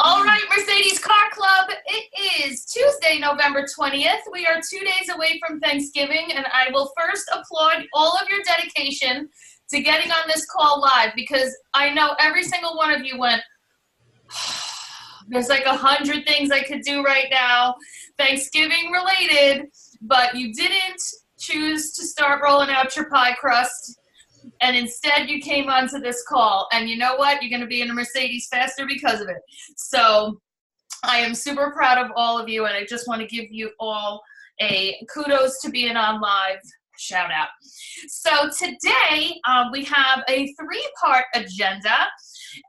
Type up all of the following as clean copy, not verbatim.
All right, Mercedes Car Club, it is Tuesday, November 20th. We are 2 days away from Thanksgiving, and I will first applaud all of your dedication to getting on this call live because I know every single one of you went, there's like 100 things I could do right now, Thanksgiving related, but you didn't choose to start rolling out your pie crust. And instead you came onto this call, and you know what? You're going to be in a Mercedes faster because of it. So I am super proud of all of you, and I just want to give you all a kudos to being on live. Shout out. So today we have a three-part agenda,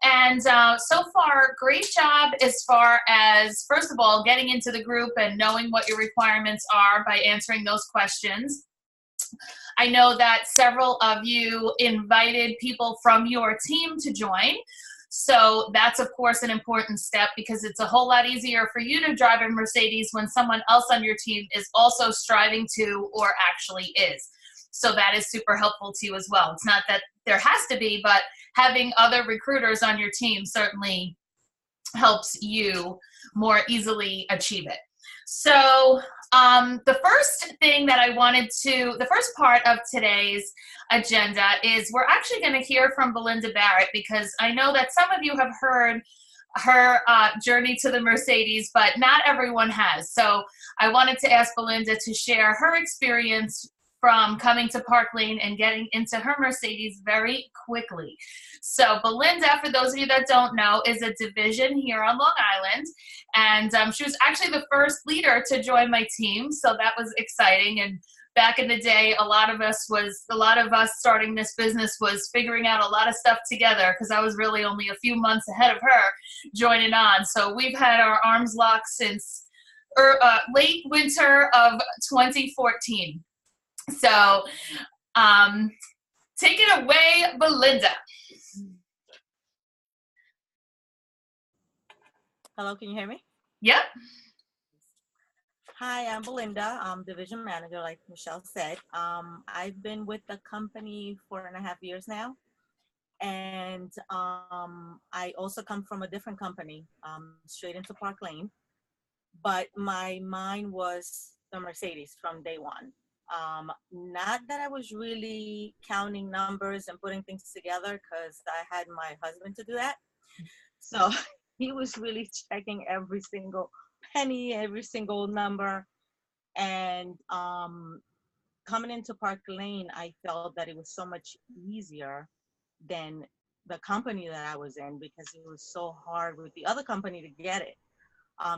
and so far, great job as far as, first of all, getting into the group and knowing what your requirements are by answering those questions. I know that several of you invited people from your team to join. So that's, of course, an important step because it's a whole lot easier for you to drive a Mercedes when someone else on your team is also striving to or actually is. So that is super helpful to you as well. It's not that there has to be, but having other recruiters on your team certainly helps you more easily achieve it. So the first thing that I wanted to, the first part of today's agenda is we're actually going to hear from Belinda Barrett because I know that some of you have heard her journey to the Mercedes, but not everyone has. So I wanted to ask Belinda to share her experience from coming to Park Lane and getting into her Mercedes very quickly. So Belinda, for those of you that don't know, is a division here on Long Island. And she was actually the first leader to join my team. So that was exciting. And back in the day, a lot of us starting this business was figuring out a lot of stuff together because I was really only a few months ahead of her joining on. So we've had our arms locked since late winter of 2014. So take it away, Belinda. Hello, can you hear me? Yep. Hi, I'm Belinda. I'm division manager, like Michelle said. I've been with the company 4.5 years now. And I also come from a different company, straight into Park Lane. But my mind was the Mercedes from day one. Not that I was really counting numbers and putting things together because I had my husband to do that. So he was really checking every single penny, every single number. And coming into Park Lane, I felt that it was so much easier than the company that I was in because it was so hard with the other company to get it,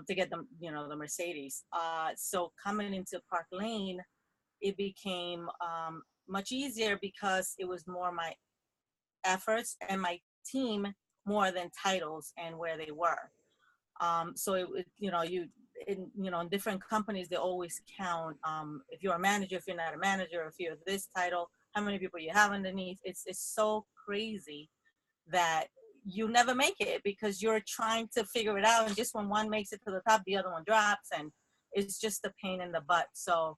to get them, the Mercedes. So coming into Park Lane, it became much easier because it was more my efforts and my team more than titles and where they were. So in different companies, they always count if you're a manager, if you're not a manager, if you're this title, how many people you have underneath. It's so crazy that you never make it because you're trying to figure it out. And just when one makes it to the top, the other one drops. And it's just a pain in the butt. So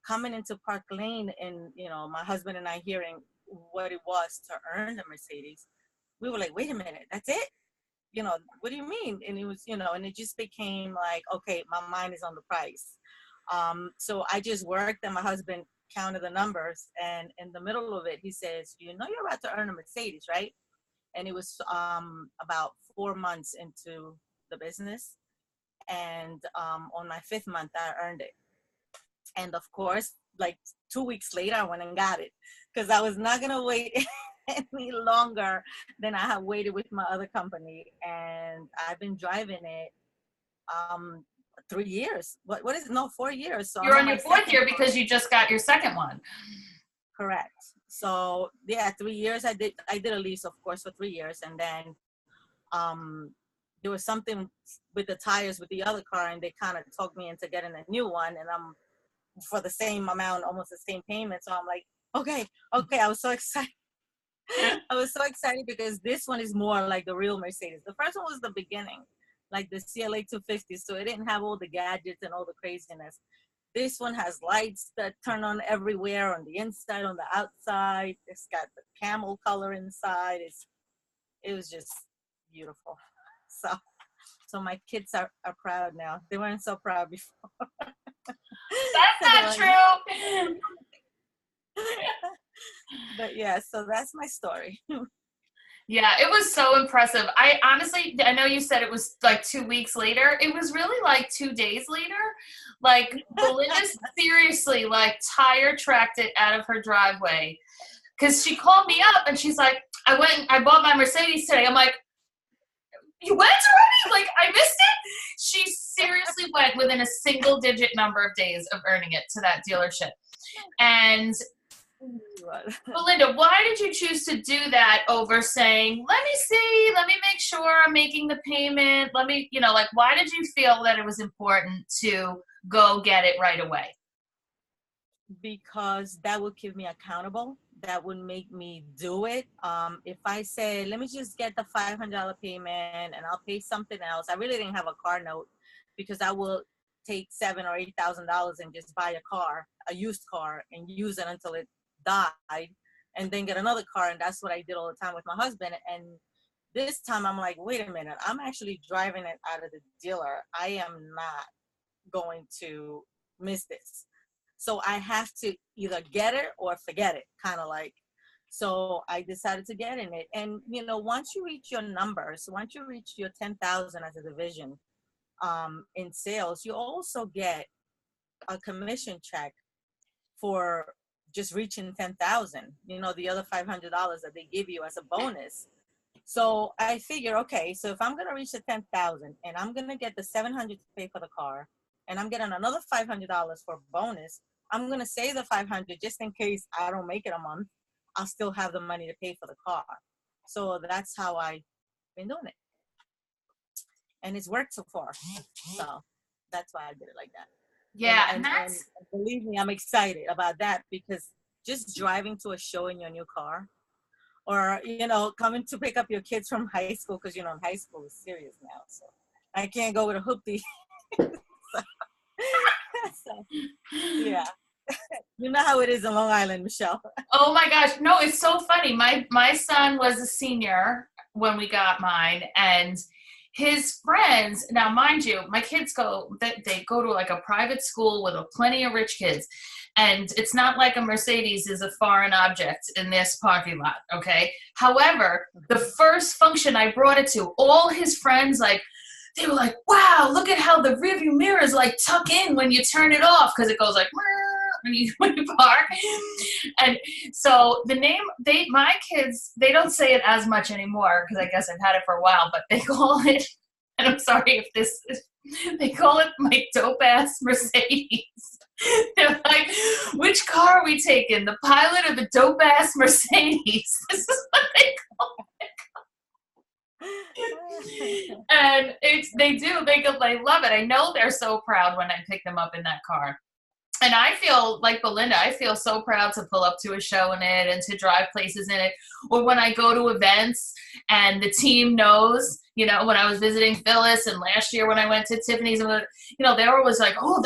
coming into Park Lane and, my husband and I hearing what it was to earn the Mercedes, we were like, wait a minute, that's it? What do you mean? And it was, and it just became like, okay, my mind is on the price. So I just worked and my husband counted the numbers. And in the middle of it, he says, you're about to earn a Mercedes, right? And it was about 4 months into the business. And on my 5th month, I earned it. And of course, like 2 weeks later, I went and got it because I was not going to wait any longer than I have waited with my other company. And I've been driving it 3 years. What is it? No, 4 years. So you're on your 4th year because you just got your 2nd one. Correct. So yeah, 3 years. I did a lease, of course, for 3 years. And then there was something with the tires with the other car, and they kind of talked me into getting a new one. And I'm for the same amount, almost the same payment. So I'm like, okay. I was so excited. I was so excited because this one is more like the real Mercedes. The first one was the beginning, like the CLA 250. So it didn't have all the gadgets and all the craziness. This one has lights that turn on everywhere, on the inside, on the outside. It's got the camel color inside. It was just beautiful. So So my kids are proud now. They weren't so proud before. That's not true. But yeah, so that's my story. Yeah, it was so impressive. I honestly, I know you said it was like 2 weeks later. It was really like 2 days later. Like Belinda seriously like tire tracked it out of her driveway. Cause she called me up and she's like, I bought my Mercedes today. I'm like, you went already? Like I missed it? She seriously went within a single digit number of days of earning it to that dealership. And Belinda, why did you choose to do that over saying, let me see, let me make sure I'm making the payment, let me, like, why did you feel that it was important to go get it right away? Because that would keep me accountable. That would make me do it. If I say, let me just get the $500 payment and I'll pay something else. I really didn't have a car note because I will take $7,000 or $8,000 and just buy a used car, and use it until it died, and then get another car. And that's what I did all the time with my husband. And this time I'm like, wait a minute, I'm actually driving it out of the dealer. I am not going to miss this. So I have to either get it or forget it, kind of like. So I decided to get in it. And, once you reach your numbers, once you reach your 10,000 as a division in sales, you also get a commission check for just reaching 10,000, the other $500 that they give you as a bonus. So I figure, okay, so if I'm going to reach the 10,000 and I'm going to get the 700 to pay for the car, and I'm getting another $500 for bonus, I'm going to save the 500 just in case I don't make it a month. I'll still have the money to pay for the car. So that's how I've been doing it. And it's worked so far. So that's why I did it like that. Yeah, and believe me, I'm excited about that, because just driving to a show in your new car, or, coming to pick up your kids from high school, because, high school is serious now. So I can't go with a hoopty. So, yeah. You know how it is in Long Island, Michelle. Oh my gosh. No, it's so funny. My son was a senior when we got mine, and his friends, now mind you, my kids they go to like a private school with plenty of rich kids. And it's not like a Mercedes is a foreign object in this parking lot, okay? However, the first function I brought it to, all his friends, like, they were like, wow, look at how the rearview mirrors like tuck in when you turn it off, because it goes like when you park. And so my kids, they don't say it as much anymore because I guess I've had it for a while, but they call it, and I'm sorry if they call it my dope ass Mercedes. They're like, which car are we taking, the Pilot or the dope ass Mercedes? This is what they call it. And they love it. I know they're so proud when I pick them up in that car. And I feel like Belinda, I feel so proud to pull up to a show in it and to drive places in it. Or when I go to events and the team knows, when I was visiting Phyllis, and last year when I went to Tiffany's, and they were always like, oh,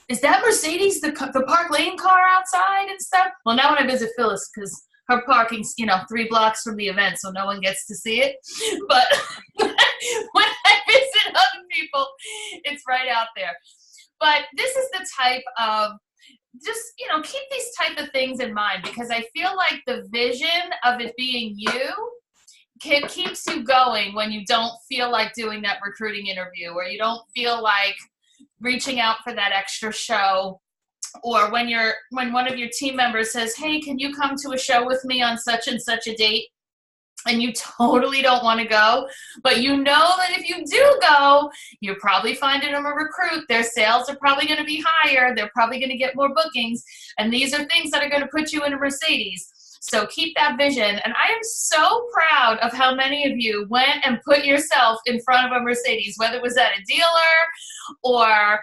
is that Mercedes, the Park Lane car outside and stuff? Well, now when I visit Phyllis, because her parking's, 3 blocks from the event, so no one gets to see it. But when I visit other people, it's right out there. But this is the type of, just, keep these type of things in mind, because I feel like the vision of it being you keeps you going when you don't feel like doing that recruiting interview, or you don't feel like reaching out for that extra show, or when one of your team members says, hey, can you come to a show with me on such and such a date? And you totally don't want to go, but you know that if you do go, you're probably finding them a recruit. Their sales are probably going to be higher. They're probably going to get more bookings. And these are things that are going to put you in a Mercedes. So keep that vision. And I am so proud of how many of you went and put yourself in front of a Mercedes, whether it was at a dealer or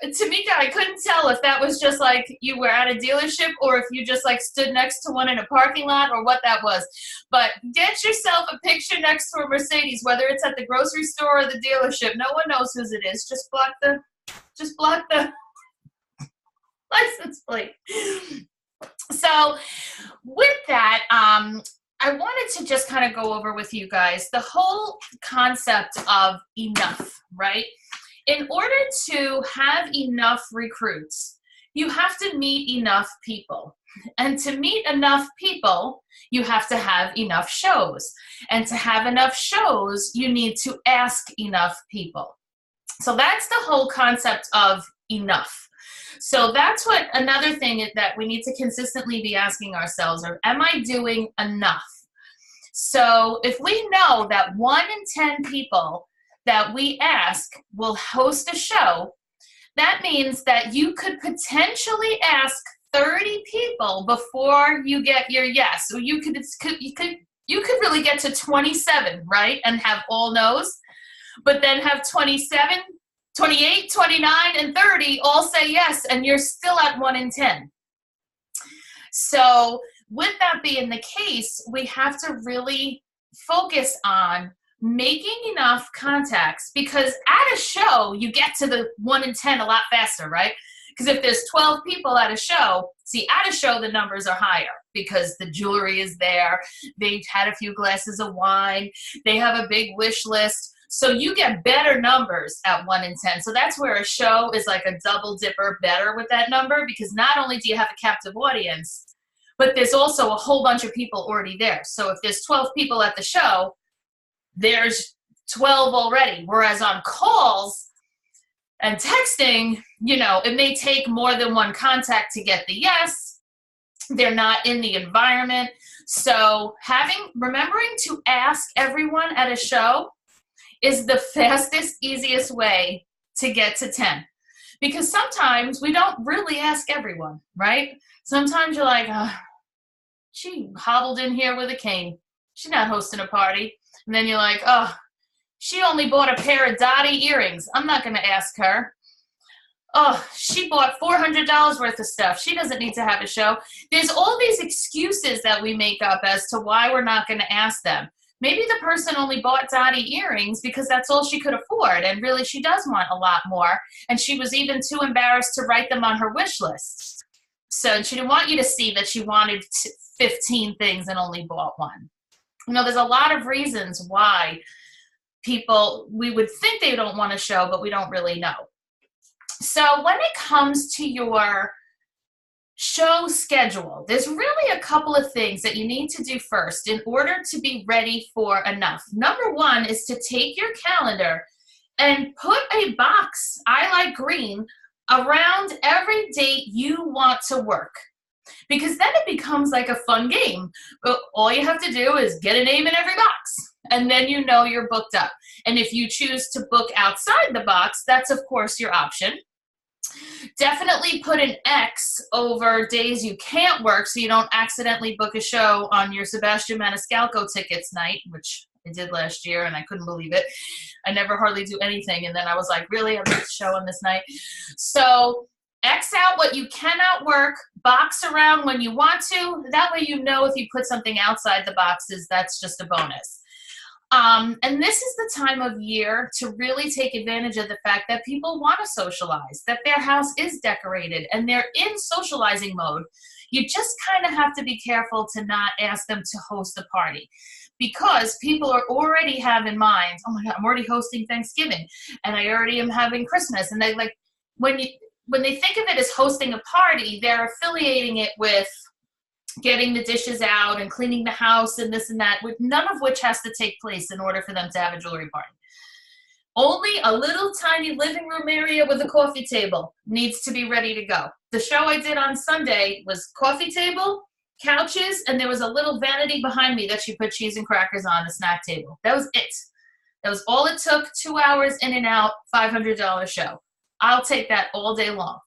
Tamika, I couldn't tell if that was just like you were at a dealership or if you just like stood next to one in a parking lot or what that was. But get yourself a picture next to a Mercedes, whether it's at the grocery store or the dealership. No one knows whose it is. Just block the license plate. So with that, I wanted to just kind of go over with you guys the whole concept of enough, right? In order to have enough recruits, you have to meet enough people. And to meet enough people, you have to have enough shows. And to have enough shows, you need to ask enough people. So that's the whole concept of enough. So that's what another thing that we need to consistently be asking ourselves, or am I doing enough? So if we know that 1 in 10 people that we ask will host a show, that means that you could potentially ask 30 people before you get your yes. So you could really get to 27, right? And have all no's, but then have 27, 28, 29, and 30 all say yes, and you're still at 1 in 10. So with that being the case, we have to really focus on making enough contacts, because at a show, you get to the 1 in 10 a lot faster, right? Because if there's 12 people at a show, at a show, the numbers are higher because the jewelry is there. They've had a few glasses of wine. They have a big wish list. So you get better numbers at 1 in 10. So that's where a show is like a double dipper better with that number, because not only do you have a captive audience, but there's also a whole bunch of people already there. So if there's 12 people at the show, there's 12 already. Whereas on calls and texting, it may take more than one contact to get the yes. They're not in the environment. So remembering to ask everyone at a show is the fastest, easiest way to get to 10. Because sometimes we don't really ask everyone, right? Sometimes you're like, she hobbled in here with a cane. She's not hosting a party. And then you're like, she only bought a pair of Dottie earrings. I'm not going to ask her. She bought $400 worth of stuff. She doesn't need to have a show. There's all these excuses that we make up as to why we're not going to ask them. Maybe the person only bought Dottie earrings because that's all she could afford, and really she does want a lot more, and she was even too embarrassed to write them on her wish list. So she didn't want you to see that she wanted 15 things and only bought one. There's a lot of reasons why we would think they don't want to show, but we don't really know. So when it comes to your show schedule, there's really a couple of things that you need to do first in order to be ready for enough. Number one is to take your calendar and put a box, I like green, around every date you want to work. Because then it becomes like a fun game. All you have to do is get a name in every box, and then you're booked up. And if you choose to book outside the box, that's of course your option. Definitely put an X over days you can't work so you don't accidentally book a show on your Sebastian Maniscalco tickets night, which I did last year and I couldn't believe it. I never hardly do anything, and then I was like, really, I'm booked a show on this night? So X out what you cannot work, box around when you want to. That way if you put something outside the boxes, that's just a bonus. And this is the time of year to really take advantage of the fact that people want to socialize, that their house is decorated, and they're in socializing mode. You just kind of have to be careful to not ask them to host a party, because people already have in mind, oh my God, I'm already hosting Thanksgiving, and I already am having Christmas. And they when they think of it as hosting a party, they're affiliating it with getting the dishes out and cleaning the house and this and that, with none of which has to take place in order for them to have a jewelry party. Only a little tiny living room area with a coffee table needs to be ready to go. The show I did on Sunday was coffee table, couches, and there was a little vanity behind me that she put cheese and crackers on, the snack table. That was it. That was all it took. 2 hours in and out, $500 show. I'll take that all day long.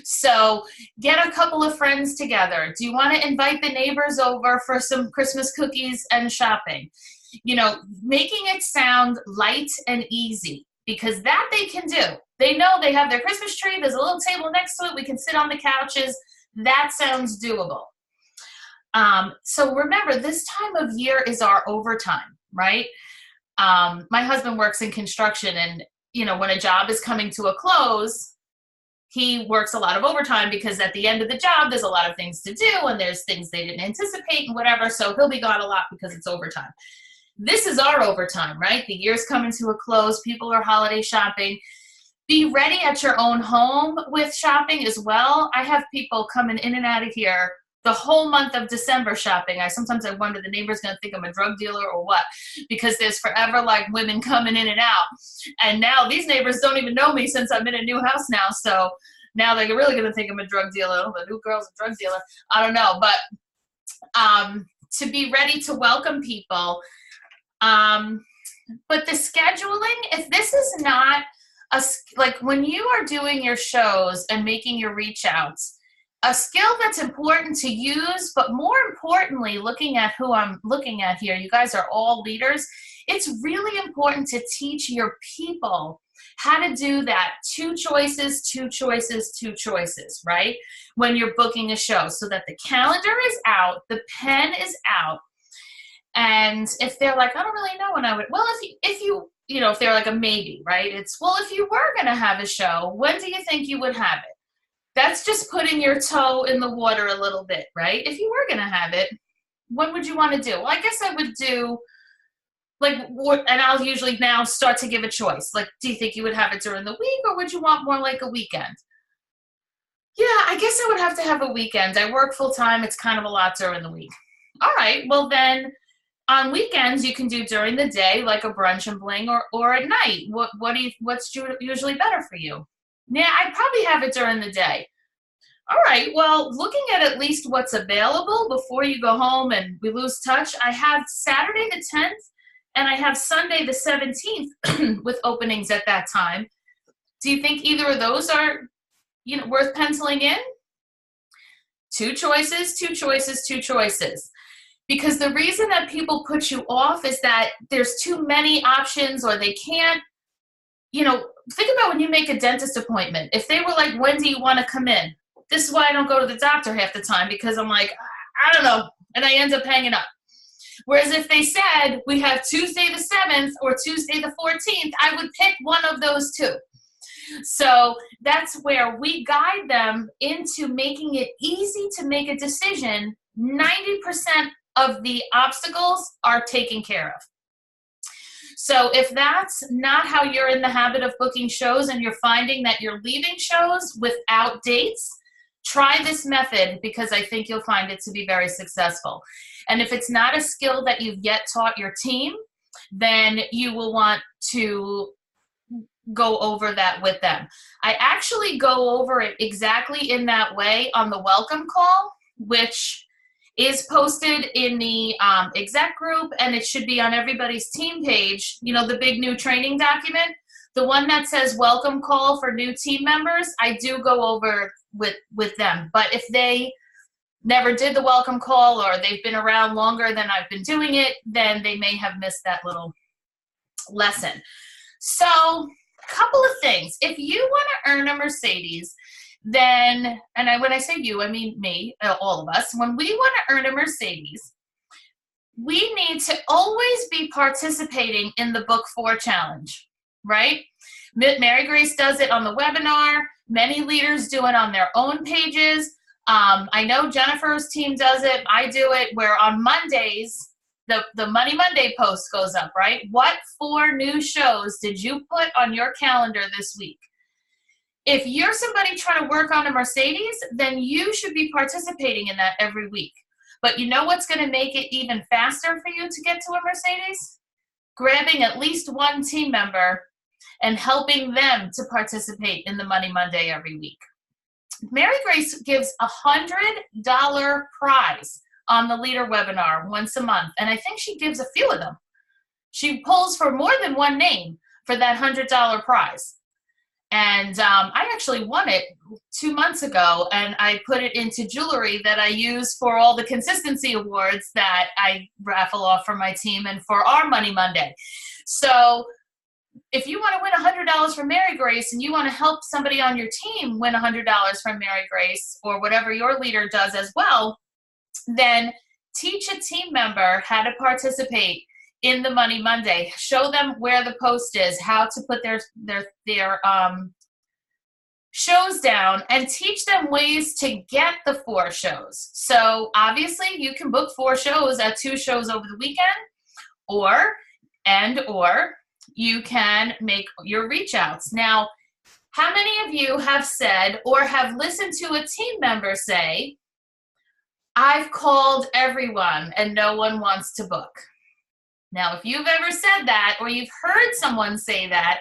So get a couple of friends together. Do you want to invite the neighbors over for some Christmas cookies and shopping? Making it sound light and easy, because that they can do. They know they have their Christmas tree. There's a little table next to it. We can sit on the couches. That sounds doable. So remember, this time of year is our overtime, right? My husband works in construction, and when a job is coming to a close, he works a lot of overtime because at the end of the job, there's a lot of things to do and there's things they didn't anticipate and whatever. So he'll be gone a lot because it's overtime. This is our overtime, right? The year's coming to a close. People are holiday shopping. Be ready at your own home with shopping as well. I have people coming in and out of here the whole month of December shopping. Sometimes I wonder the neighbor's going to think I'm a drug dealer or what, because there's forever like women coming in and out. And now these neighbors don't even know me since I'm in a new house now. So now they're really going to think I'm a drug dealer. Oh, the new girl's a drug dealer. I don't know. But to be ready to welcome people. But the scheduling, if this is not like when you are doing your shows and making your reach outs, a skill that's important to use, but more importantly, looking at who I'm looking at here, you guys are all leaders. It's really important to teach your people how to do that. 2 choices, 2 choices, 2 choices, right? When you're booking a show, so that the calendar is out, the pen is out. And if they're like, I don't really know when I would, well, if they're like a maybe, right? It's, well, if you were going to have a show, when do you think you would have it? That's just putting your toe in the water a little bit, right? If you were going to have it, when would you want to do? Well, I guess I would do and I'll usually now start to give a choice. Like, do you think you would have it during the week or would you want more like a weekend? Yeah, I guess I would have to have a weekend. I work full time. It's kind of a lot during the week. All right, well then on weekends you can do during the day, like a brunch and bling, or at night. What's usually better for you? Yeah, I'd probably have it during the day. All right, well, looking at least what's available before you go home and we lose touch, I have Saturday the 10th and I have Sunday the 17th with openings at that time. Do you think either of those are, worth penciling in? 2 choices, 2 choices, 2 choices. Because the reason that people put you off is that there's too many options or they can't, think about when you make a dentist appointment. If they were like, when do you want to come in? This is why I don't go to the doctor half the time, because I'm like, I don't know. And I end up hanging up. Whereas if they said we have Tuesday the 7th or Tuesday the 14th, I would pick one of those 2. So that's where we guide them into making it easy to make a decision. 90% of the obstacles are taken care of. So if that's not how you're in the habit of booking shows and you're finding that you're leaving shows without dates, try this method because I think you'll find it to be very successful. And if it's not a skill that you've yet taught your team, then you will want to go over that with them. I actually go over it exactly in that way on the welcome call, which is posted in the exec group, and it should be on everybody's team page, the big new training document. The one that says welcome call for new team members, I do go over with them. But if they never did the welcome call or they've been around longer than I've been doing it, then they may have missed that little lesson. So a couple of things. If you want to earn a Mercedes, then, when I say you, I mean me, all of us, when we want to earn a Mercedes, we need to always be participating in the Book 4 Challenge, right? Mary Grace does it on the webinar. Many leaders do it on their own pages. I know Jennifer's team does it. I do it where on Mondays, the Money Monday post goes up, right? What 4 new shows did you put on your calendar this week? If you're somebody trying to work on a Mercedes, then you should be participating in that every week. But you know what's going to make it even faster for you to get to a Mercedes? Grabbing at least one team member and helping them to participate in the Money Monday every week. Mary Grace gives a $100 prize on the leader webinar once a month, and I think she gives a few of them. She pulls for more than one name for that $100 prize. And I actually won it 2 months ago, and I put it into jewelry that I use for all the consistency awards that I raffle off for my team and for our Money Monday. So if you want to win $100 from Mary Grace and you want to help somebody on your team win $100 from Mary Grace or whatever your leader does as well, then teach a team member how to participate in the Money Monday. Show them where the post is, how to put their shows down and teach them ways to get the 4 shows. So obviously you can book 4 shows at 2 shows over the weekend, or you can make your reach outs. Now, how many of you have said or have listened to a team member say, I've called everyone and no one wants to book? Now, if you've ever said that, or you've heard someone say that,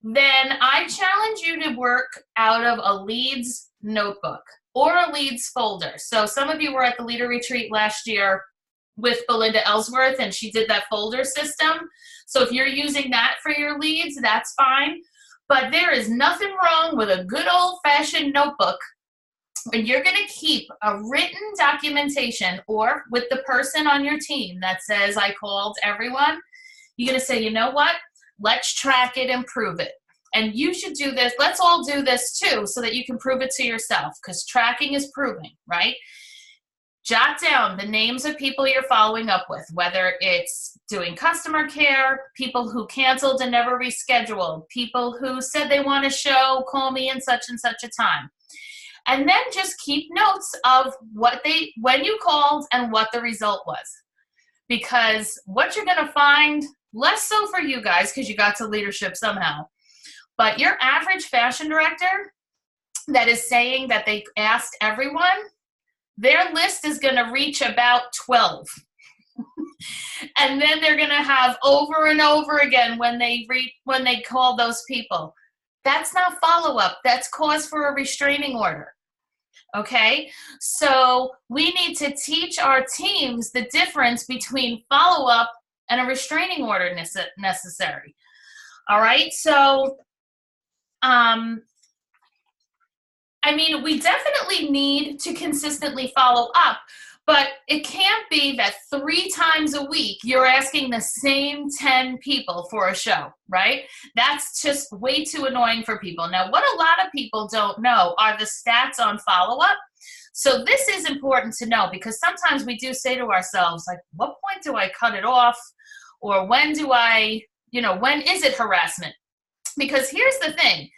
then I challenge you to work out of a leads notebook or a leads folder. So some of you were at the leader retreat last year with Belinda Ellsworth, and she did that folder system. So if you're using that for your leads, that's fine. But there is nothing wrong with a good old-fashioned notebook. And you're going to keep a written documentation, or with the person on your team that says, I called everyone, you're going to say, you know what? Let's track it and prove it. And you should do this. Let's all do this too, so that you can prove it to yourself, because tracking is proving, right? Jot down the names of people you're following up with, whether it's doing customer care, people who canceled and never rescheduled, people who said they want a show, call me in such and such a time. And then just keep notes of when you called and what the result was. Because what you're going to find, less so for you guys because you got to leadership somehow, but your average fashion director that is saying that they asked everyone, their list is going to reach about 12. And then they're going to have over and over again when they call those people. That's not follow-up. That's cause for a restraining order. Okay? So we need to teach our teams the difference between follow-up and a restraining order necessary. All right? So, I mean, we definitely need to consistently follow up, but it can't be that 3 times a week you're asking the same 10 people for a show, right? That's just way too annoying for people. Now, what a lot of people don't know are the stats on follow-up. So this is important to know, because sometimes we do say to ourselves, like, what point do I cut it off? Or when do I, when is it harassment? Because here's the thing.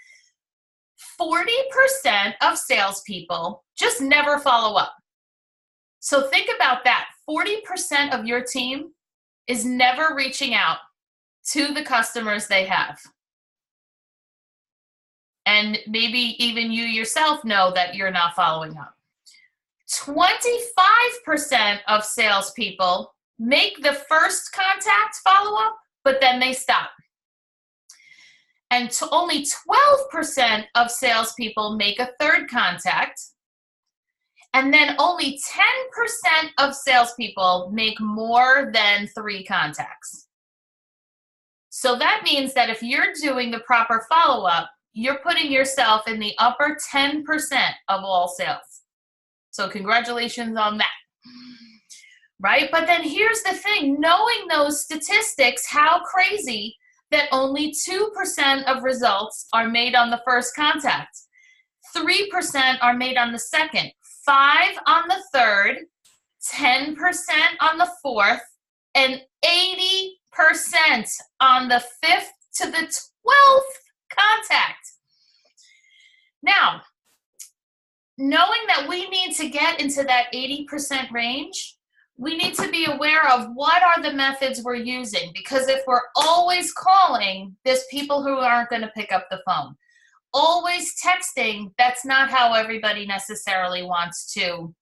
40% of salespeople just never follow up. So think about that. 40% of your team is never reaching out to the customers they have. And maybe even you yourself know that you're not following up. 25% of salespeople make the first contact follow up, but then they stop. And only 12% of salespeople make a third contact. And then only 10% of salespeople make more than 3 contacts. So that means that if you're doing the proper follow-up, you're putting yourself in the upper 10% of all sales. So congratulations on that. Right? But then here's the thing, knowing those statistics, how crazy that only 2% of results are made on the first contact. 3% are made on the second, 5% on the third, 10% on the fourth, and 80% on the 5th to the 12th contact. Now, knowing that we need to get into that 80% range, we need to be aware of what are the methods we're using, because if we're always calling, there's people who aren't going to pick up the phone. Always texting, that's not how everybody necessarily wants to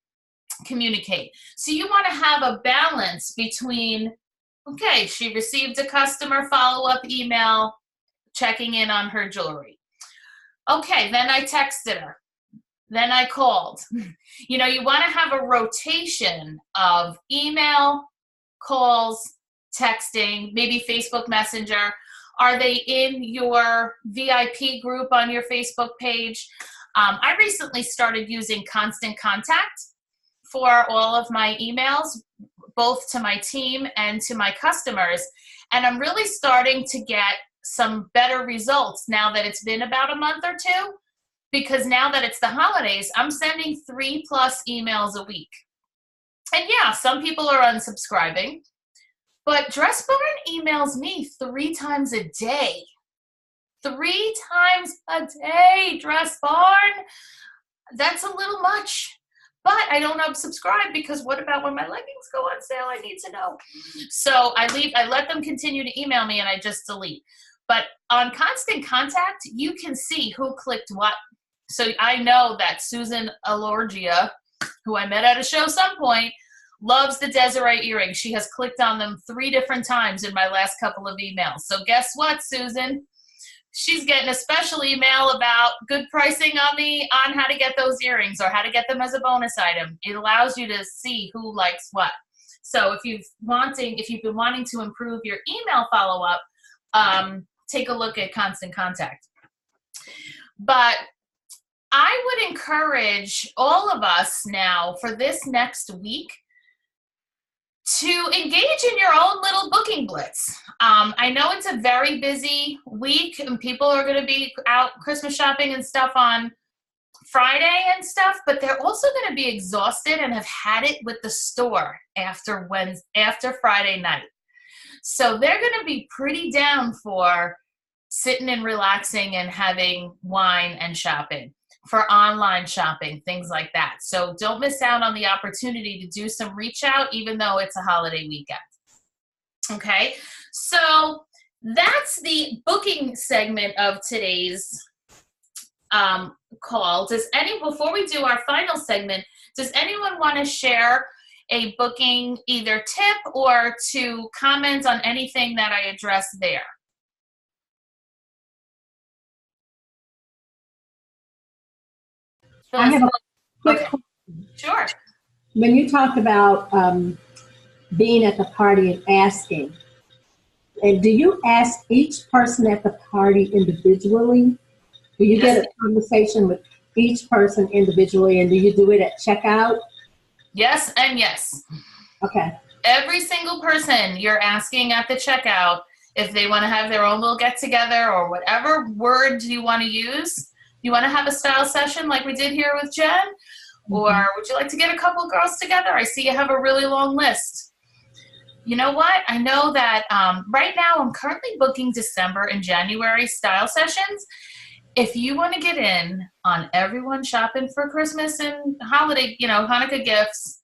communicate. So you want to have a balance between, okay, she received a customer follow-up email checking in on her jewelry. Okay, then I texted her. Then I called. You want to have a rotation of email, calls, texting, maybe Facebook Messenger. Are they in your VIP group on your Facebook page? I recently started using Constant Contact for all of my emails, both to my team and to my customers. And I'm really starting to get some better results now that it's been about a month or 2. Because now that it's the holidays, I'm sending 3+ emails a week. And yeah, some people are unsubscribing, but Dressbarn emails me 3 times a day. 3 times a day, Dress Barn. That's a little much. But I don't unsubscribe because what about when my leggings go on sale? I need to know. So I let them continue to email me and I just delete. But on Constant Contact, you can see who clicked what. So I know that Susan Alorgia, who I met at a show some point, loves the Desiree earrings. She has clicked on them 3 different times in my last couple of emails. So guess what, Susan? She's getting a special email about good pricing on how to get those earrings or how to get them as a bonus item. It allows you to see who likes what. So if you've been wanting to improve your email follow-up, take a look at Constant Contact. But I would encourage all of us now for this next week to engage in your own little booking blitz. I know it's a very busy week and people are going to be out Christmas shopping and stuff on Friday and stuff, but they're also going to be exhausted and have had it with the store after Friday night. So they're going to be pretty down for sitting and relaxing and having wine and shopping, for online shopping, things like that. So don't miss out on the opportunity to do some reach out, even though it's a holiday weekend. Okay, so that's the booking segment of today's call. Before we do our final segment, does anyone want to share a booking either tip or to comment on anything that I addressed there? I have a quick Okay. Sure. When you talk about being at the party and asking, and do you ask each person at the party individually? Do you get a conversation with each person individually, and do you do it at checkout? Yes and yes. Okay. Every single person you're asking at the checkout if they want to have their own little get-together or whatever word you want to use. You want to have a style session like we did here with Jen? Mm-hmm. Or would you like to get a couple girls together? I see you have a really long list. You know what? I know that right now I'm currently booking December and January style sessions. If you want to get in on everyone shopping for Christmas and holiday, Hanukkah gifts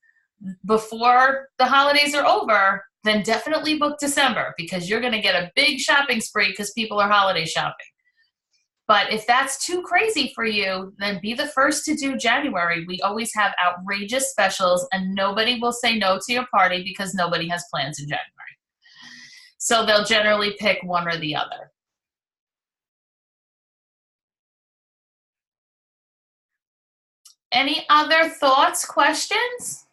before the holidays are over, then definitely book December because you're going to get a big shopping spree because people are holiday shopping. But if that's too crazy for you, then be the first to do January. We always have outrageous specials and nobody will say no to your party because nobody has plans in January. So they'll generally pick one or the other. Any other thoughts, questions?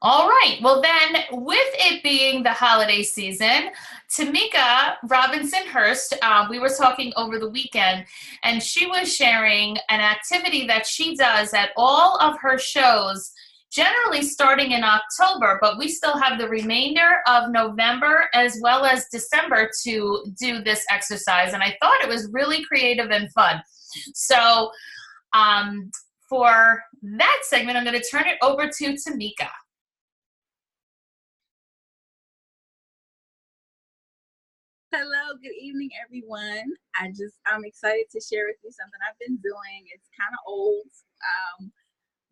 All right. Well, then, with it being the holiday season, Tamika Robinson-Hurst, we were talking over the weekend, and she was sharing an activity that she does at all of her shows, generally starting in October, but we still have the remainder of November as well as December to do this exercise, and I thought it was really creative and fun. So for that segment, I'm going to turn it over to Tamika. Hello, good evening, everyone. I'm excited to share with you something I've been doing. It's kind of old,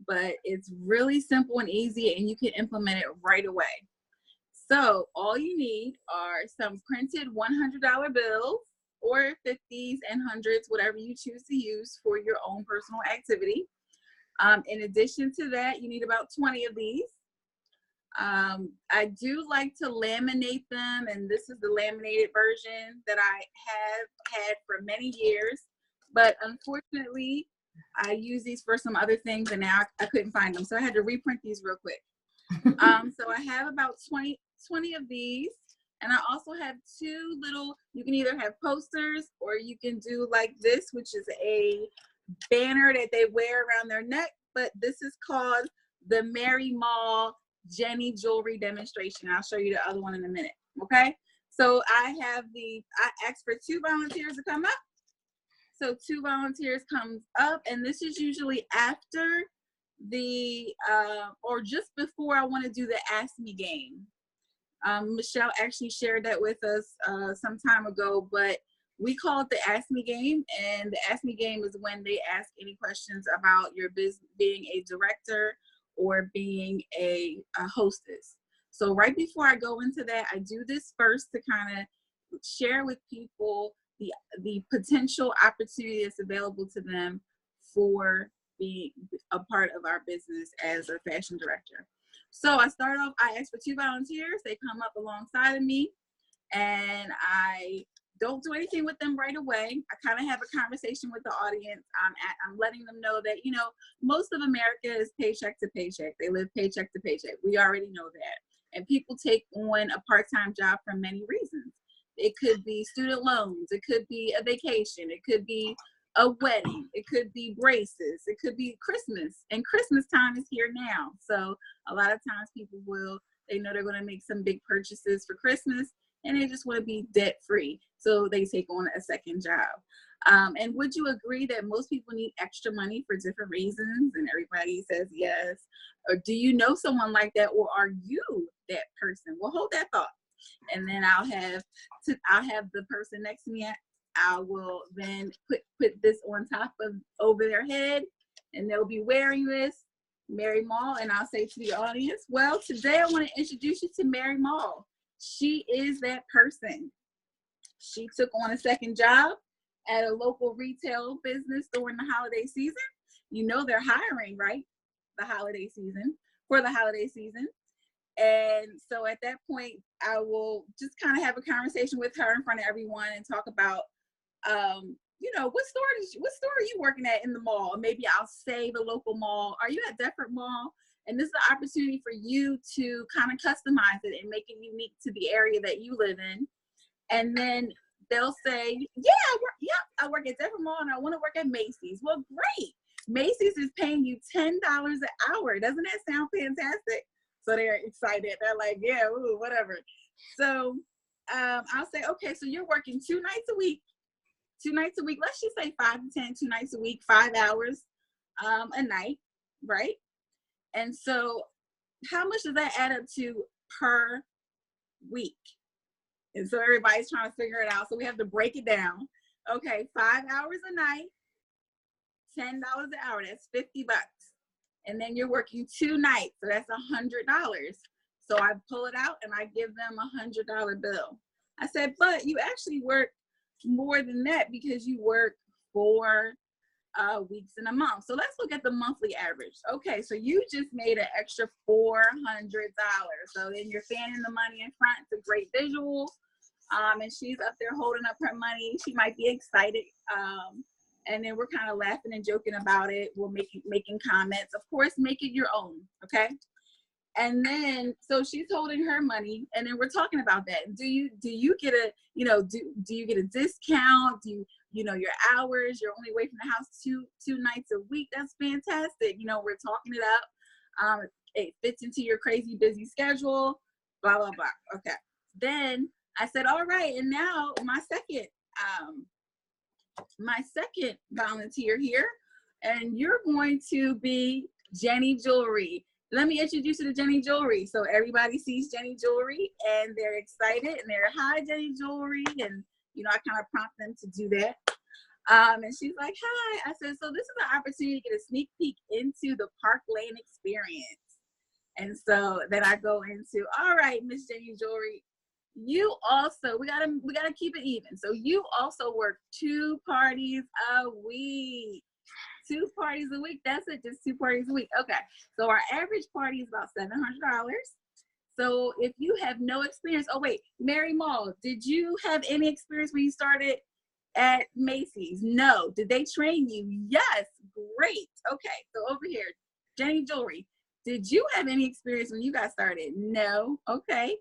but it's really simple and easy, and you can implement it right away. So all you need are some printed $100 bills or 50s and 100s, whatever you choose to use for your own personal activity. In addition to that, you need about 20 of these. I do like to laminate them, and this is the laminated version that I have had for many years, but unfortunately I use these for some other things and now I couldn't find them, so I had to reprint these real quick. So I have about 20 of these, and I also have 2 little, you can either have posters or you can do like this, which is a banner that they wear around their neck, but this is called the Mary Mall Jenny jewelry demonstration. I'll show you the other one in a minute. Okay, so I asked for 2 volunteers to come up. So 2 volunteers comes up, and this is usually after the or just before I want to do the Ask Me game. Michelle actually shared that with us some time ago, but we call it the Ask Me Game. And the Ask Me Game is when they ask any questions about your business, being a director or being a hostess. So right before I go into that, I do this first to kind of share with people the potential opportunity that's available to them for being a part of our business as a fashion director. So I start off, I ask for 2 volunteers. They come up alongside of me, and I don't do anything with them right away. I kind of have a conversation with the audience. I'm letting them know that, you know, most of America is paycheck to paycheck. They live paycheck to paycheck. We already know that. And people take on a part-time job for many reasons. It could be student loans. It could be a vacation. It could be a wedding. It could be braces. It could be Christmas. And Christmas time is here now. So a lot of times people they know they're going to make some big purchases for Christmas, and they just want to be debt free. So they take on a second job. And would you agree that most people need extra money for different reasons? And everybody says yes. Or do you know someone like that, or are you that person? Well, hold that thought. And then I'll have the person next to me. I will then put this on top of over their head, and they'll be wearing this, Mary Mall. And I'll say to the audience, well, today I want to introduce you to Mary Mall. She is that person. She took on a second job at a local retail business during the holiday season. You know they're hiring, right? For the holiday season. And so at that point, I will just kind of have a conversation with her in front of everyone and talk about, you know, what store are you working at in the mall? Maybe I'll say the local mall. Are you at Deptford Mall? And this is an opportunity for you to kind of customize it and make it unique to the area that you live in. And then they'll say, I work at Deptford Mall and I want to work at Macy's. Well, great. Macy's is paying you $10 an hour. Doesn't that sound fantastic? So they're excited. They're like, yeah, ooh, whatever. So I'll say, okay, so you're working 2 nights a week. 2 nights a week. Let's just say 5 to 10, 2 nights a week, 5 hours a night, right? And so how much does that add up to per week? And so everybody's trying to figure it out. So we have to break it down. Okay, 5 hours a night, $10 an hour, that's $50. And then you're working 2 nights, so that's $100. So I pull it out and I give them a $100 bill. I said, but you actually work more than that because you work 4 weeks in a month. So let's look at the monthly average. Okay, so you just made an extra $400. So then you're fanning the money in front. It's a great visual. And she's up there holding up her money. She might be excited. And then we're kind of laughing and joking about it. We're making comments. Of course, make it your own, okay? And then, so she's holding her money, and then we're talking about that. Do you get a, you know, do you get a discount? Do you know your hours? You're only away from the house two nights a week. That's fantastic. You know, we're talking it up. It fits into your crazy busy schedule. Blah blah blah. Okay. Then I said, all right, and now my second volunteer here, and you're going to be Jenny Jewelry. Let me introduce you to Jenny Jewelry. So everybody sees Jenny Jewelry and they're excited and they're, hi, Jenny Jewelry. And, you know, I kind of prompt them to do that. And she's like, hi. I said, so this is an opportunity to get a sneak peek into the Park Lane experience. And so then I go into, all right, Miss Jenny Jewelry, you also, we gotta keep it even. So you also work 2 parties a week. 2 parties a week. That's it, just 2 parties a week. Okay, so our average party is about $700. So if you have no experience, oh wait, Mary Mall, did you have any experience when you started at Macy's? No. Did they train you? Yes. Great. Okay, so over here, Jenny Jewelry, did you have any experience when you got started? No. Okay,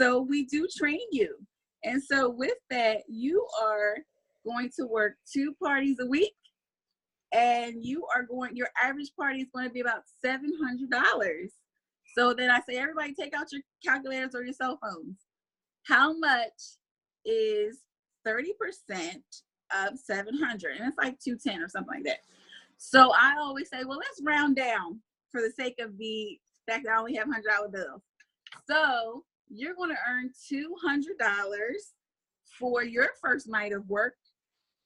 so we do train you. And so with that, you are going to work 2 parties a week. And your average party is going to be about $700. So then I say, everybody take out your calculators or your cell phones. How much is 30% of 700? And it's like 210 or something like that. So I always say, well, let's round down for the sake of the fact that I only have $100 bills. So you're going to earn $200 for your first night of work,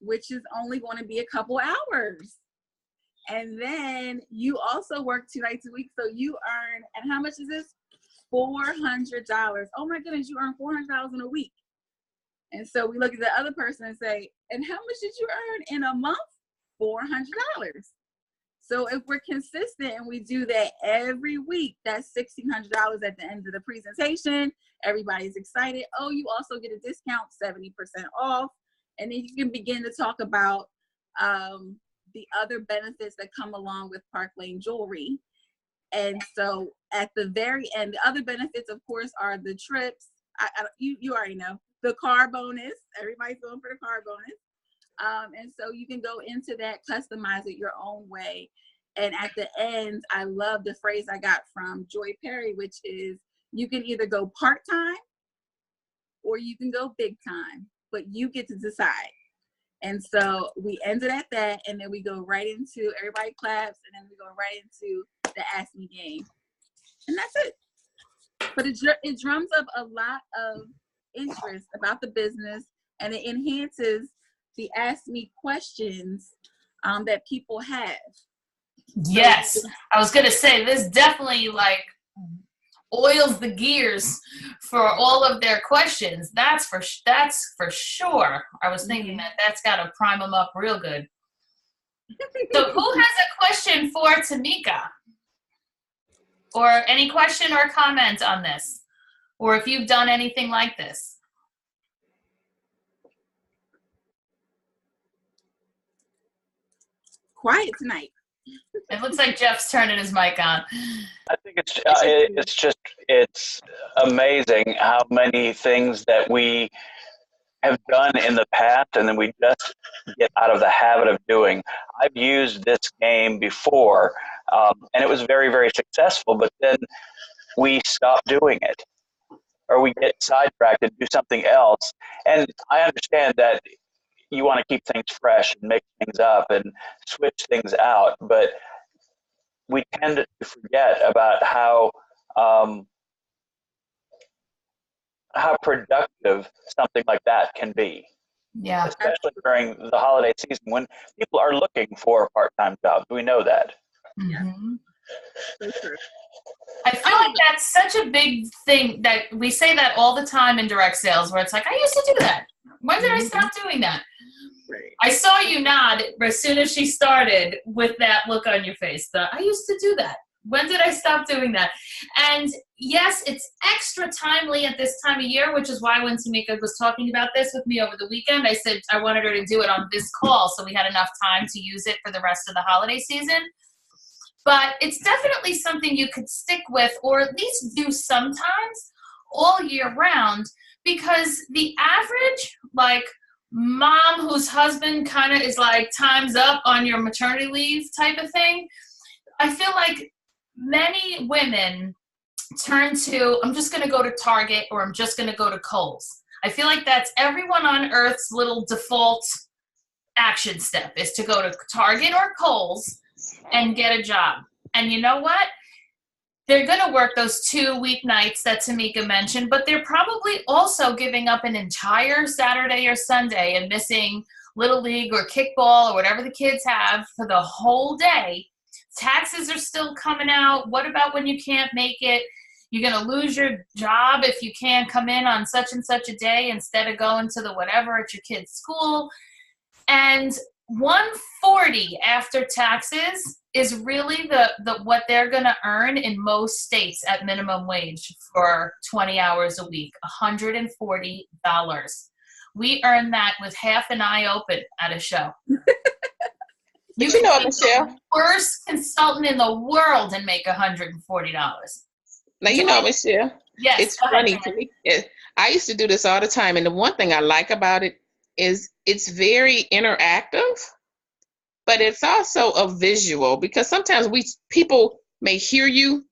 which is only going to be a couple hours. And then you also work 2 nights a week, so you earn, and how much is this? $400. Oh my goodness, you earn $400 in a week. And so we look at the other person and say, and how much did you earn in a month? $400. So if we're consistent and we do that every week, that's $1,600 at the end of the presentation. Everybody's excited. Oh, you also get a discount, 70% off. And then you can begin to talk about the other benefits that come along with Park Lane Jewelry. And so at the very end, the other benefits, of course, are the trips. You already know. The car bonus. Everybody's going for the car bonus. And so you can go into that, customize it your own way. And at the end, I love the phrase I got from Joy Perry, which is, you can either go part-time or you can go big time, but you get to decide. And so we ended at that, and then we go right into, everybody claps, and then we go right into the Ask Me game. And that's it. But it drums up a lot of interest about the business, and it enhances the Ask Me questions that people have. Yes, I was gonna say this definitely like oils the gears for all of their questions. That's for sure. I was thinking that's got to prime them up real good. So who has a question for Tamika? Or any question or comment on this? Or if you've done anything like this? Quiet tonight. It looks like Jeff's turning his mic on. I think it's amazing how many things that we have done in the past and then we just get out of the habit of doing. I've used this game before, and it was very, very successful, but then we stop doing it, or we get sidetracked and do something else. And I understand that you want to keep things fresh and make things up and switch things out, but we tend to forget about how productive something like that can be. Yeah. Especially during the holiday season when people are looking for part-time jobs. We know that. Mm-hmm. So true. I feel like that's such a big thing that we say that all the time in direct sales, where it's like, I used to do that. When did I stop doing that? Right. I saw you nod as soon as she started with that look on your face. I used to do that. When did I stop doing that? And yes, it's extra timely at this time of year, which is why when Tamika was talking about this with me over the weekend, I said I wanted her to do it on this call so we had enough time to use it for the rest of the holiday season. But it's definitely something you could stick with, or at least do sometimes all year round, because the average, like, mom whose husband kind of is like time's up on your maternity leave type of thing, I feel like many women turn to, I'm just going to go to Target, or I'm just going to go to Kohl's. I feel like that's everyone on earth's little default action step, is to go to Target or Kohl's and get a job. And you know what? They're going to work those 2 weeknights that Tamika mentioned, but they're probably also giving up an entire Saturday or Sunday and missing Little League or kickball or whatever the kids have for the whole day. Taxes are still coming out. What about when you can't make it? You're going to lose your job if you can't come in on such and such a day instead of going to the whatever at your kid's school. And $140 after taxes is really the what they're going to earn in most states at minimum wage for 20 hours a week, $140. We earn that with half an eye open at a show. You know, Michelle, the worst consultant in the world and make $140. Now, you know, Michelle, yes, it's funny to me. I used to do this all the time, and the one thing I like about it is it's very interactive, but it's also a visual, because sometimes people may hear you,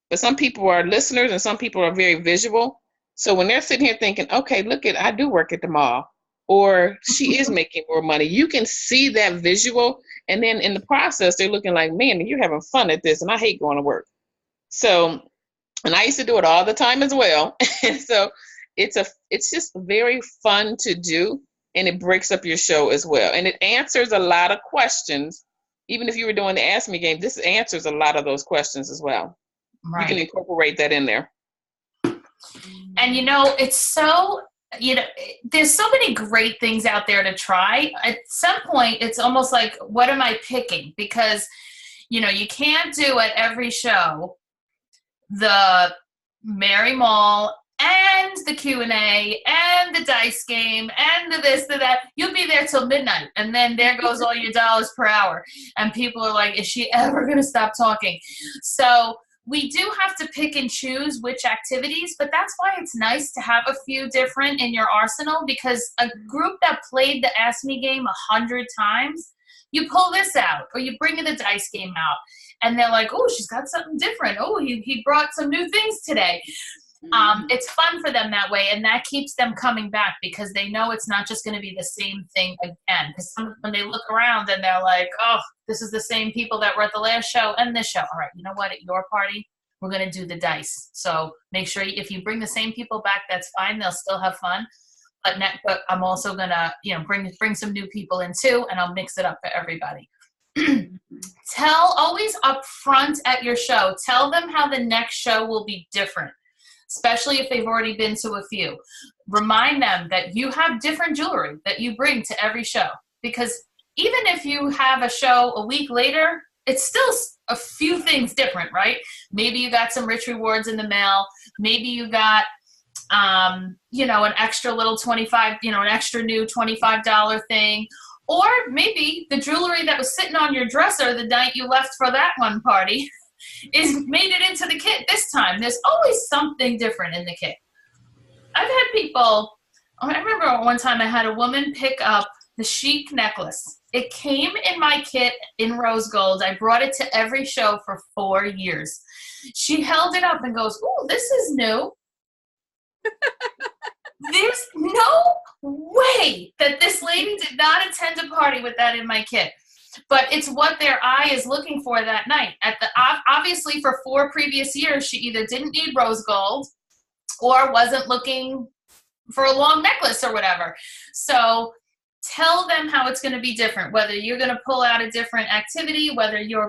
but some people are listeners and some people are very visual. So when they're sitting here thinking, okay, I do work at the mall, or she is making more money, you can see that visual. And then in the process, they're looking like, man, you're having fun at this, and I hate going to work. So And I used to do it all the time as well. And so it's just very fun to do, and it breaks up your show as well. And it answers a lot of questions. Even if you were doing the Ask Me game, this answers a lot of those questions as well. Right. You can incorporate that in there. And it's so, there's so many great things out there to try. At some point, it's almost like, what am I picking? Because, you can't do at every show the Mary Mall and the Q&A and the dice game and the this, the that. You'll be there till midnight, and then there goes all your dollars per hour. And people are like, is she ever going to stop talking? So we do have to pick and choose which activities, but that's why it's nice to have a few different in your arsenal, because a group that played the Ask Me game 100 times, you pull this out, or you bring the dice game out, and they're like, oh, she's got something different. Oh, he brought some new things today. It's fun for them that way, and that keeps them coming back because they know it's not just going to be the same thing again. Because when they look around and they're like, oh, this is the same people that were at the last show and this show. All right, you know what? At your party, we're going to do the dice. So make sure if you bring the same people back, that's fine. They'll still have fun. But I'm also going to, bring some new people in too, and I'll mix it up for everybody. Always up front at your show, tell them how the next show will be different, especially if they've already been to a few. Remind them that you have different jewelry that you bring to every show, because even if you have a show a week later, it's still a few things different, right? Maybe you got some rich rewards in the mail. Maybe you got, an extra little an extra new $25 thing. Or maybe the jewelry that was sitting on your dresser the night you left for that one party made it into the kit this time. There's always something different in the kit. I've had people, I remember one time I had a woman pick up the chic necklace. It came in my kit in rose gold. I brought it to every show for 4 years. She held it up and goes, "Oh, this is new." There's no way that this lady did not attend a party with that in my kit. But it's what their eye is looking for that night. Obviously, for 4 previous years, she either didn't need rose gold or wasn't looking for a long necklace or whatever. So tell them how it's going to be different, whether you're going to pull out a different activity, whether you're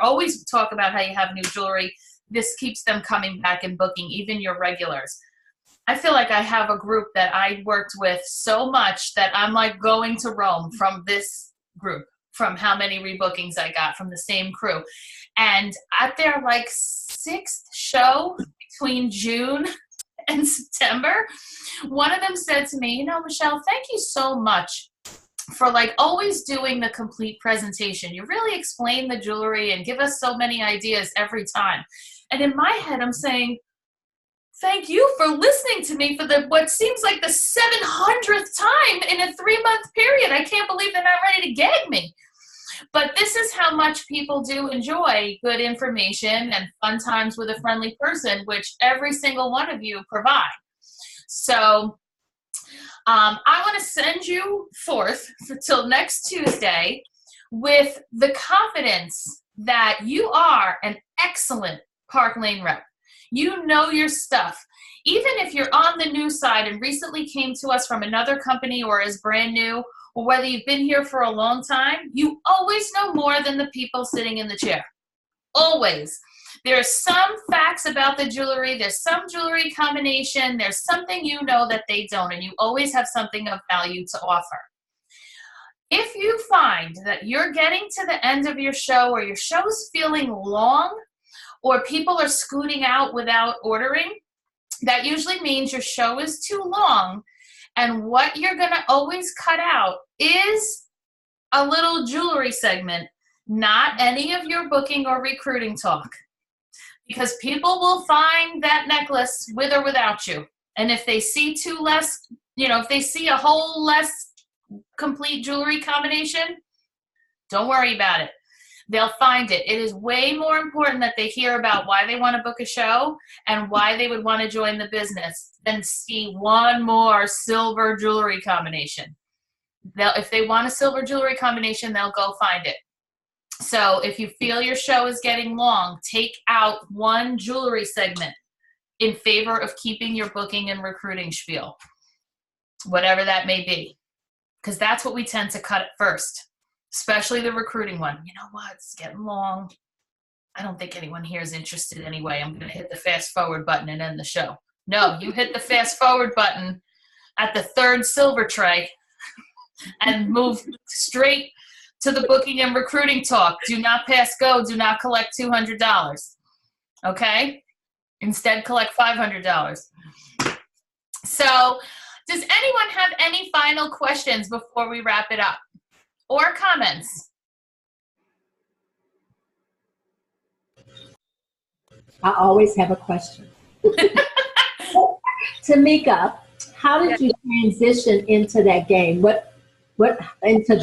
always talk about how you have new jewelry. This keeps them coming back and booking, even your regulars. I feel like I have a group that I worked with so much that I'm like going to Rome from this group, from how many rebookings I got from the same crew. And at their 6th show between June and September, one of them said to me, Michelle, thank you so much for always doing the complete presentation. You really explain the jewelry and give us so many ideas every time. And in my head, I'm saying, thank you for listening to me for what seems like the 700th time in a 3-month period. I can't believe they're not ready to gag me. But this is how much people do enjoy good information and fun times with a friendly person, which every single one of you provide. So I want to send you forth till next Tuesday with the confidence that you are an excellent Park Lane rep. You know your stuff. Even if you're on the new side and recently came to us from another company or is brand new, or whether you've been here for a long time, you always know more than the people sitting in the chair. Always. There's some facts about the jewelry. There's some jewelry combination. There's something you know that they don't, and you always have something of value to offer. If you find that you're getting to the end of your show or your show's feeling long, or people are scooting out without ordering, that usually means your show is too long. And what you're going to always cut out is a little jewelry segment, not any of your booking or recruiting talk. Because people will find that necklace with or without you. And if they see if they see a whole less complete jewelry combination, don't worry about it. They'll find it. It is way more important that they hear about why they want to book a show and why they would want to join the business than see one more silver jewelry combination. If they want a silver jewelry combination, they'll go find it. So if you feel your show is getting long, take out one jewelry segment in favor of keeping your booking and recruiting spiel, whatever that may be, because that's what we tend to cut at first, especially the recruiting one. You know what? It's getting long. I don't think anyone here is interested anyway. I'm going to hit the fast forward button and end the show. No, you hit the fast forward button at the third silver tray and move straight to the booking and recruiting talk. Do not pass go. Do not collect $200. Okay? Instead, collect $500. So, does anyone have any final questions before we wrap it up? Or comments? I always have a question. Tamika, how did you transition into that game? What into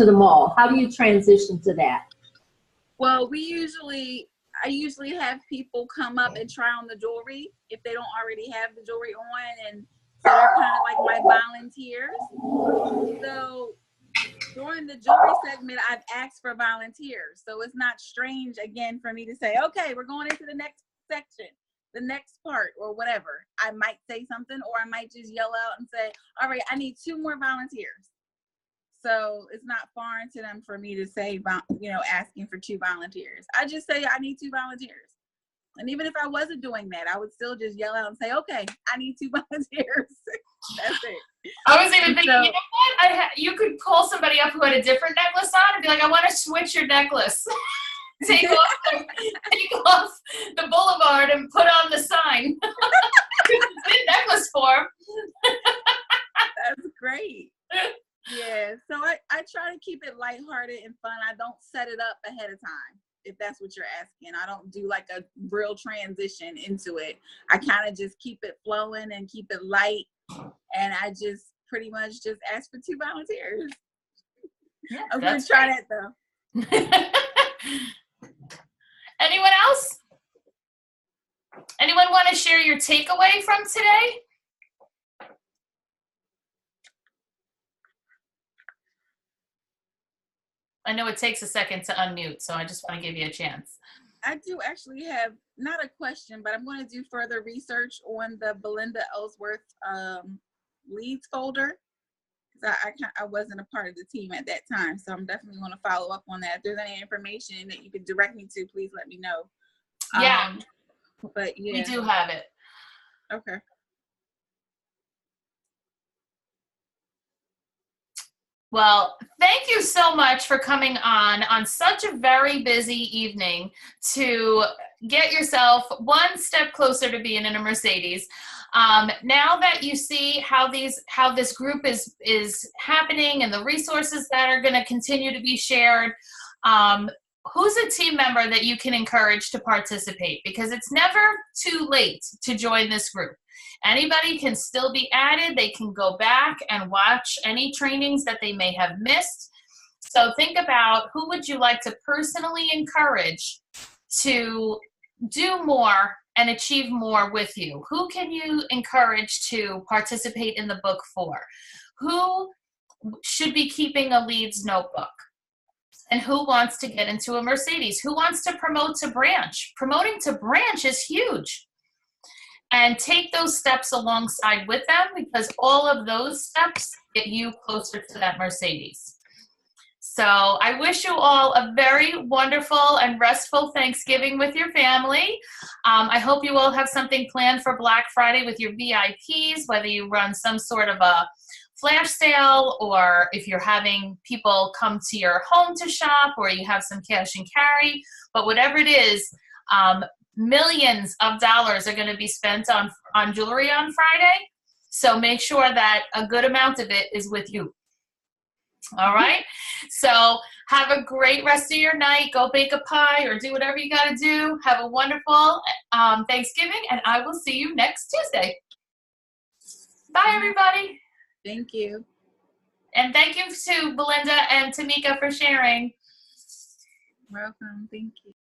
the mall? How do you transition to that? Well, I usually have people come up and try on the jewelry if they don't already have the jewelry on, and so they're kind of like my volunteers. So during the jewelry segment, I've asked for volunteers. So it's not strange again for me to say, okay, we're going into the next section, the next part, or whatever. I might say something, or I might just yell out and say, all right, I need 2 more volunteers. So it's not foreign to them for me to say, asking for 2 volunteers. I just say I need 2 volunteers. And even if I wasn't doing that, I would still just yell out and say, okay, I need 2 volunteers. That's it. I was even thinking, you know what? You could call somebody up who had a different necklace on and be like, I want to switch your necklace. take off the boulevard and put on the sign. It's in necklace form. That's great. Yeah, so I try to keep it lighthearted and fun. I don't set it up ahead of time, if that's what you're asking. I don't do like a real transition into it. I kind of just keep it flowing and keep it light, and I just pretty much just ask for 2 volunteers. Yeah, I'm going to try that though. Anyone else? Anyone want to share your takeaway from today? I know it takes a second to unmute, so I just want to give you a chance. I do actually have not a question, but I'm going to do further research on the Belinda Ellsworth leads folder. I wasn't a part of the team at that time, so I'm definitely going to follow up on that. If there's any information that you could direct me to, please let me know. Yeah, but yeah, we do have it. Okay. Well, thank you so much for coming on such a very busy evening to get yourself one step closer to being in a Mercedes. Now that you see how this group is happening and the resources that are going to continue to be shared, who's a team member that you can encourage to participate? Because it's never too late to join this group. Anybody can still be added. They can go back and watch any trainings that they may have missed. So think about, who would you like to personally encourage to do more and achieve more with you? Who can you encourage to participate in the book for? Who should be keeping a leads notebook? And who wants to get into a Mercedes? Who wants to promote to branch? Promoting to branch is huge. And take those steps alongside with them, because all of those steps get you closer to that Mercedes. So I wish you all a very wonderful and restful Thanksgiving with your family. I hope you all have something planned for Black Friday with your VIPs, whether you run some sort of a flash sale, or if you're having people come to your home to shop, or you have some cash and carry. But whatever it is, millions of dollars are going to be spent on jewelry on Friday. So make sure that a good amount of it is with you. All right. So have a great rest of your night. Go bake a pie or do whatever you got to do. Have a wonderful Thanksgiving, and I will see you next Tuesday. Bye, everybody. Thank you. And thank you to Belinda and Tamika for sharing. Welcome. Thank you.